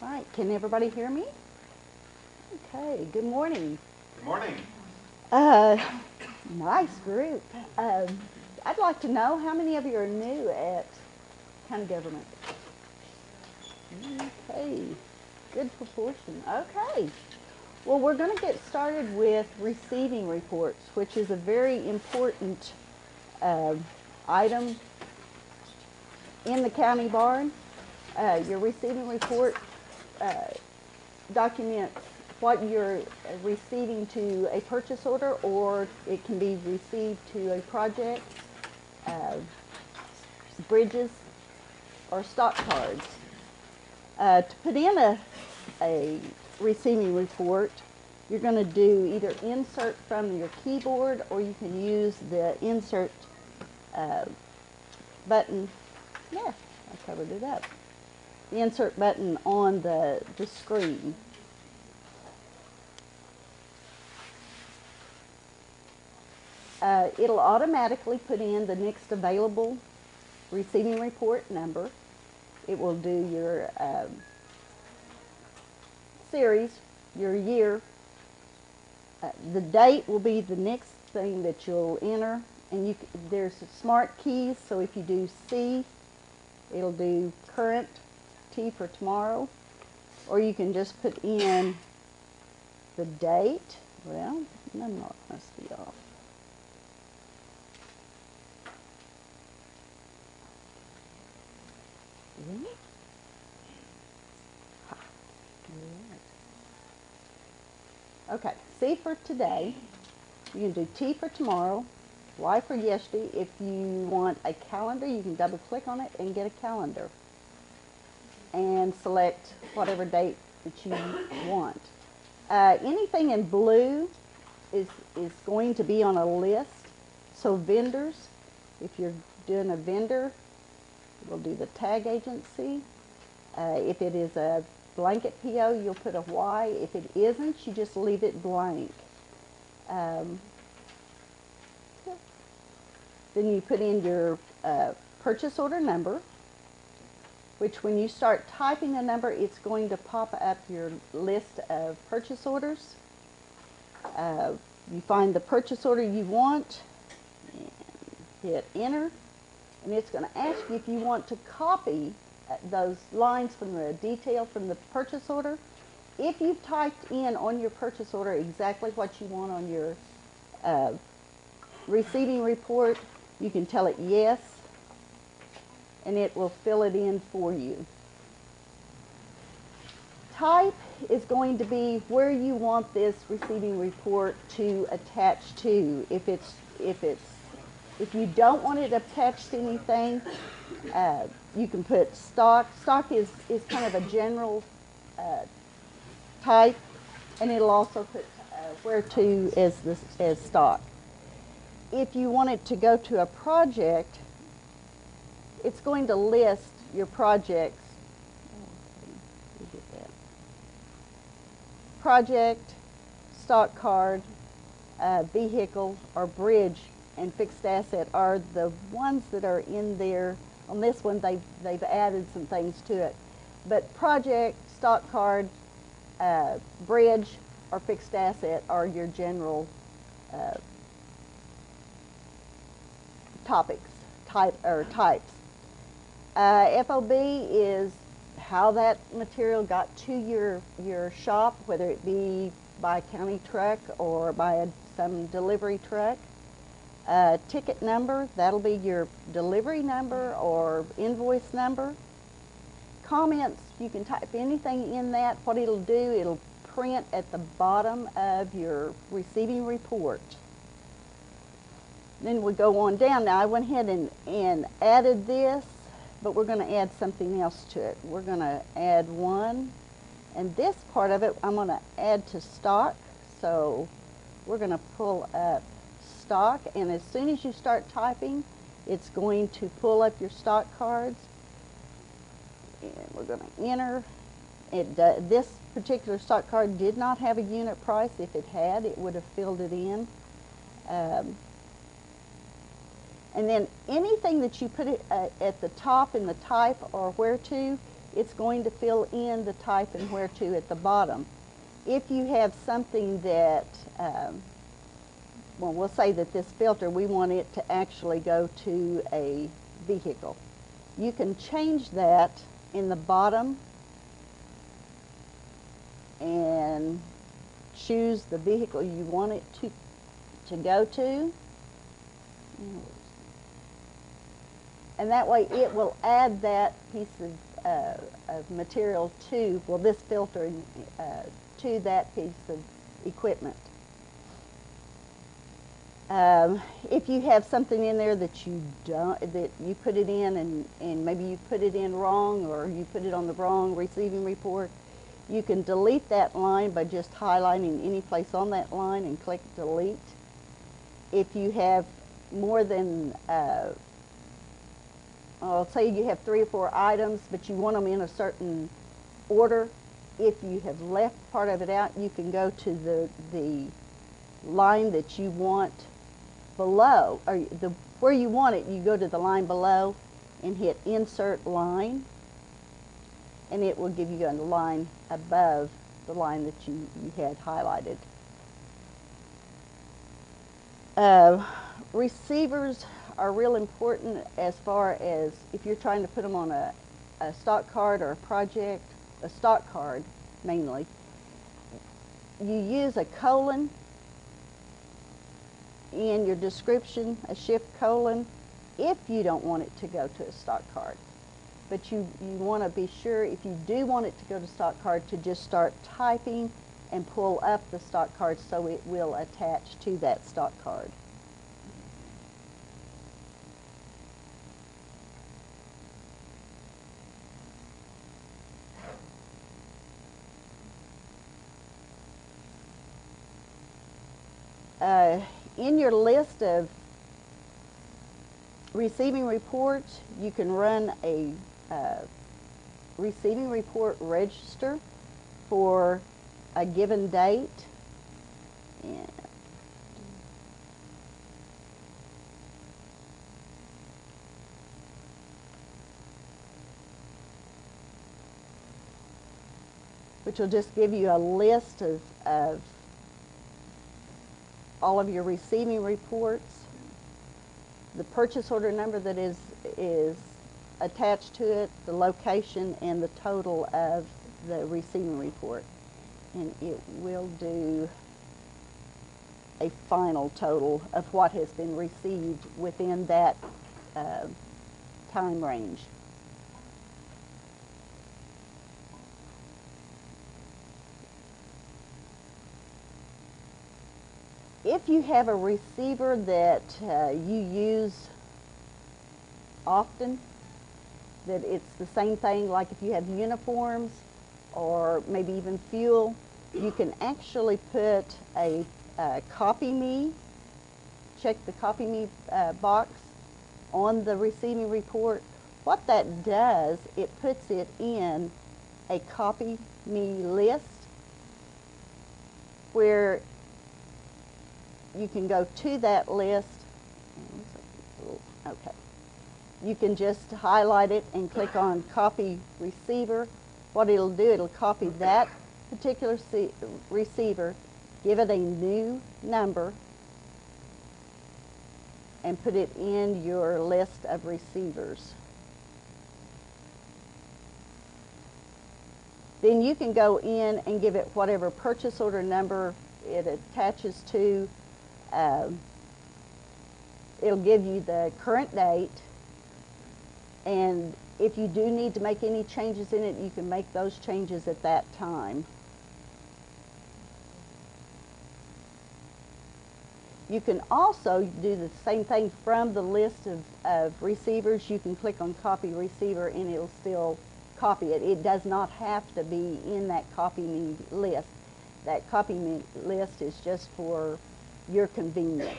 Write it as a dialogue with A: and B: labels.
A: All right, can everybody hear me? Okay, good morning.
B: Good morning.
A: Uh, nice group. I'd like to know how many of you are new at county government? Okay, good proportion. Okay. Well, we're going to get started with receiving reports, which is a very important uh, item in the county barn. Your receiving report documents what you're receiving to a purchase order, or it can be received to a project, uh, bridges, or stock cards. To put in a receiving report, you're going to do either insert from your keyboard, or you can use the insert button. Yeah, I covered it up. The insert button on the screen. It'll automatically put in the next available receiving report number. It will do your series, your year. The date will be the next thing that you'll enter, and there's smart keys, so if you do C, it'll do current, T for tomorrow, or you can just put in the date. Well, my mark must be off. Okay, C for today. You can do T for tomorrow, Y for yesterday. If you want a calendar, you can double click on it and get a calendar. And select whatever date that you want. Anything in blue is going to be on a list. So vendors, if you're doing a vendor, we'll do the tag agency. If it is a blanket PO, you'll put a Y. If it isn't, you just leave it blank. Then you put in your purchase order number, which when you start typing a number, it's going to pop up your list of purchase orders. You find the purchase order you want, and hit enter, and it's going to ask you if you want to copy those lines from the detail from the purchase order. If you've typed in on your purchase order exactly what you want on your receiving report, you can tell it yes, and it will fill it in for you. Type is going to be where you want this receiving report to attach to. If you don't want it attached to anything, you can put stock. Stock is kind of a general type, and it'll also put where to as stock. If you want it to go to a project, it's going to list your projects. Project, stock card, vehicle, or bridge and fixed asset are the ones that are in there. On this one, they've added some things to it. But project, stock card, bridge, or fixed asset are your general types. FOB is how that material got to your shop, whether it be by county truck or by some delivery truck. Ticket number, that'll be your delivery number or invoice number. Comments, you can type anything in that. What it'll do, it'll print at the bottom of your receiving report. Then we go on down. Now I went ahead and added this, but we're going to add something else to it. We're going to add one, and this part of it I'm going to add to stock. So we're going to pull up stock, and as soon as you start typing, it's going to pull up your stock cards, and we're going to enter. This particular stock card did not have a unit price. If it had, it would have filled it in. And then anything that you put it at the top in the type or where to, it's going to fill in the type and where to at the bottom. If you have something that, well, we'll say that this filter, we want it to actually go to a vehicle. You can change that in the bottom and choose the vehicle you want it to go to. And that way it will add that piece of material to, well, this filter to that piece of equipment. If you have something in there that you don't, that you put it in and maybe you put it in wrong, or you put it on the wrong receiving report, you can delete that line by just highlighting any place on that line and click delete. If you have more than, I'll say you have 3 or 4 items, but you want them in a certain order, if you have left part of it out, you can go to the line that you want below, or where you want it, you go to the line below and hit insert line, and it will give you a line above the line that you had highlighted. Receivers are real important as far as if you're trying to put them on a stock card or a project, a stock card mainly. You use a colon in your description, a shift colon, if you don't want it to go to a stock card. But you want to be sure, if you do want it to go to stock card, to just start typing and pull up the stock card so it will attach to that stock card. In your list of receiving reports, you can run a receiving report register for a given date. And which will just give you a list of all of your receiving reports, the purchase order number that is attached to it, the location, and the total of the receiving report. And it will do a final total of what has been received within that time range. If you have a receiver that you use often, that it's the same thing, like if you have uniforms or maybe even fuel, you can actually put a copy me, check the copy me box on the receiving report. What that does, it puts it in a copy me list where you can go to that list. Okay. You can just highlight it and click on copy receiver. What it'll do, it'll copy that particular receiver, give it a new number, and put it in your list of receivers. Then you can go in and give it whatever purchase order number it attaches to. It'll give you the current date, and if you do need to make any changes in it, you can make those changes at that time. You can also do the same thing from the list of receivers. You can click on copy receiver and it'll still copy it. It does not have to be in that copy me list. That copy me list is just for your convenience.